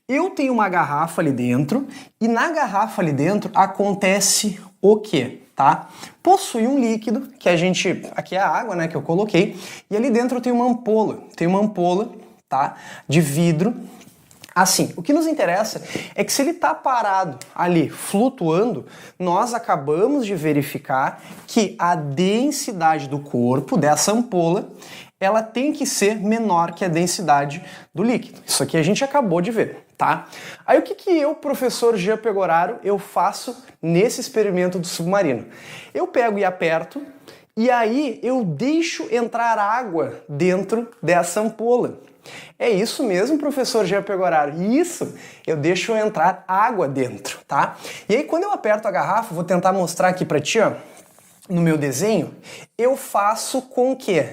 Eu tenho uma garrafa ali dentro e na garrafa ali dentro acontece o quê? Tá? Possui um líquido que aqui é a água, né, que eu coloquei, e ali dentro tem uma ampola, tá, de vidro. Assim, o que nos interessa é que se ele está parado ali, flutuando, nós acabamos de verificar que a densidade do corpo dessa ampola, ela tem que ser menor que a densidade do líquido. Isso aqui a gente acabou de ver, tá? Aí o que eu, professor Jean Pegoraro, eu faço nesse experimento do submarino? Eu pego e aperto, e aí eu deixo entrar água dentro dessa ampola. É isso mesmo, professor Jean Pegoraro. Isso, eu deixo entrar água dentro, tá? E aí quando eu aperto a garrafa, vou tentar mostrar aqui pra ti, ó, no meu desenho, eu faço com que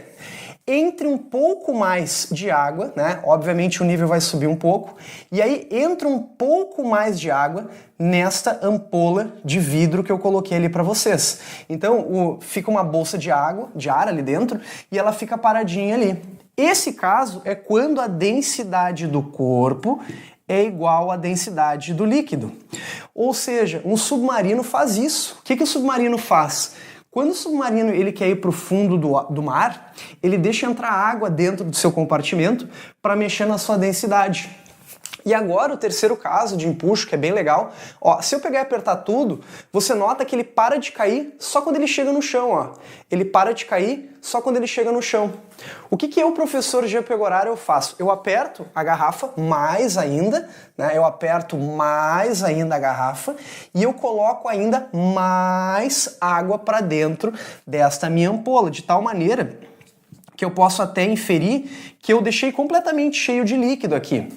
entre um pouco mais de água, né? Obviamente o nível vai subir um pouco, e aí entra um pouco mais de água nesta ampola de vidro que eu coloquei ali para vocês. Então fica uma bolsa de água, de ar ali dentro, e ela fica paradinha ali. Esse caso é quando a densidade do corpo é igual à densidade do líquido. Ou seja, um submarino faz isso. O que o submarino faz? Quando o submarino ele quer ir para o fundo do mar, ele deixa entrar água dentro do seu compartimento para mexer na sua densidade. E agora o terceiro caso de empuxo, que é bem legal, ó, se eu pegar e apertar tudo, você nota que ele para de cair só quando ele chega no chão, ó. Ele para de cair só quando ele chega no chão. O que eu, professor Jean Pegoraro, eu faço? Eu aperto a garrafa mais ainda, né? Eu aperto mais ainda a garrafa e eu coloco ainda mais água para dentro desta minha ampola, de tal maneira que eu posso até inferir que eu deixei completamente cheio de líquido aqui.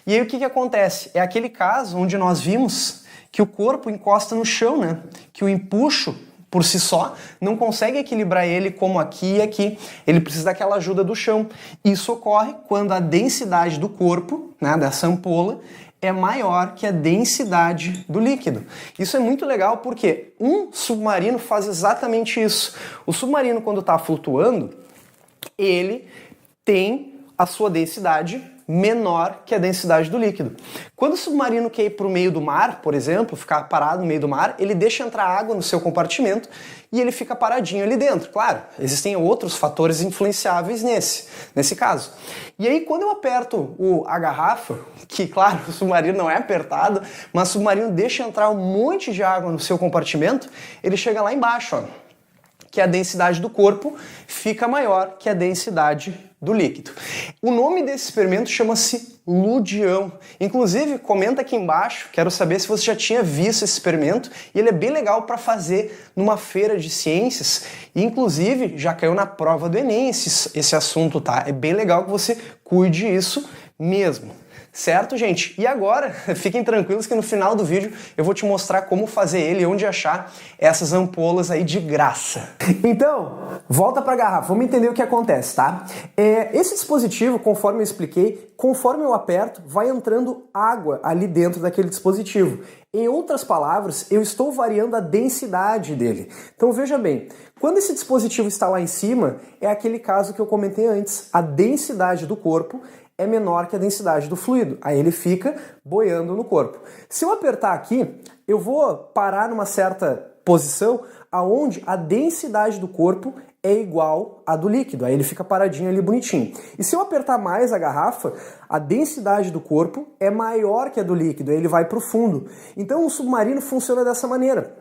E aí o que acontece? É aquele caso onde nós vimos que o corpo encosta no chão, né? Que o empuxo por si só não consegue equilibrar ele como aqui e aqui. Ele precisa daquela ajuda do chão. Isso ocorre quando a densidade do corpo, né, dessa ampola, é maior que a densidade do líquido. Isso é muito legal porque um submarino faz exatamente isso. O submarino, quando está flutuando, ele tem a sua densidade menor que a densidade do líquido. Quando o submarino quer ir para o meio do mar, por exemplo, ficar parado no meio do mar, ele deixa entrar água no seu compartimento e ele fica paradinho ali dentro. Claro, existem outros fatores influenciáveis nesse caso. E aí quando eu aperto a garrafa, que claro, o submarino não é apertado, mas o submarino deixa entrar um monte de água no seu compartimento, ele chega lá embaixo, ó, que a densidade do corpo fica maior que a densidade do líquido. O nome desse experimento chama-se Ludião. Inclusive, comenta aqui embaixo, quero saber se você já tinha visto esse experimento, e ele é bem legal para fazer numa feira de ciências, e inclusive já caiu na prova do Enem esse assunto, tá? É bem legal que você cuide isso mesmo. Certo, gente? E agora, fiquem tranquilos que no final do vídeo eu vou te mostrar como fazer ele e onde achar essas ampolas aí de graça. Então, volta para a garrafa, vamos entender o que acontece, tá? Esse dispositivo, conforme eu expliquei, conforme eu aperto, vai entrando água ali dentro daquele dispositivo. Em outras palavras, eu estou variando a densidade dele. Então veja bem, quando esse dispositivo está lá em cima, é aquele caso que eu comentei antes. A densidade do corpo é menor que a densidade do fluido. Aí ele fica boiando no corpo. Se eu apertar aqui, eu vou parar numa certa posição aonde a densidade do corpo é igual à do líquido. Aí ele fica paradinho ali bonitinho. E se eu apertar mais a garrafa, a densidade do corpo é maior que a do líquido. Aí ele vai para o fundo. Então o submarino funciona dessa maneira.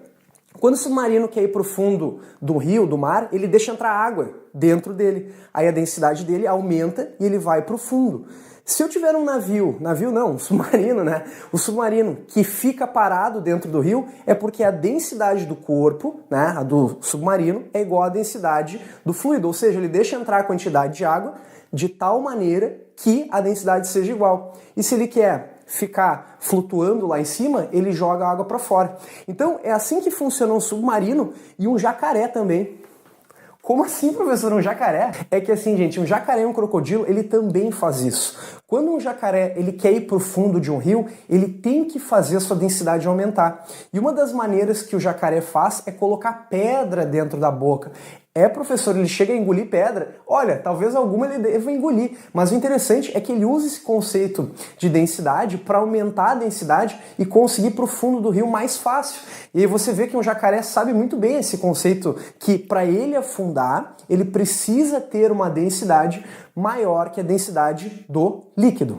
Quando o submarino quer ir para o fundo do rio, do mar, ele deixa entrar água dentro dele. Aí a densidade dele aumenta e ele vai para o fundo. Se eu tiver um um submarino, né? O submarino que fica parado dentro do rio é porque a densidade do corpo, né, a do submarino, é igual à densidade do fluido. Ou seja, ele deixa entrar a quantidade de água de tal maneira que a densidade seja igual. E se ele quer ficar flutuando lá em cima, ele joga a água para fora. Então é assim que funciona um submarino e um jacaré também. Como assim, professor, um jacaré? É que assim, gente, um jacaré e um crocodilo, ele também faz isso. Quando um jacaré ele quer ir para o fundo de um rio, ele tem que fazer a sua densidade aumentar. E uma das maneiras que o jacaré faz é colocar pedra dentro da boca. Professor, ele chega a engolir pedra? Olha, talvez alguma ele deva engolir, mas o interessante é que ele usa esse conceito de densidade para aumentar a densidade e conseguir para o fundo do rio mais fácil. E aí você vê que um jacaré sabe muito bem esse conceito, que para ele afundar, ele precisa ter uma densidade maior que a densidade do líquido.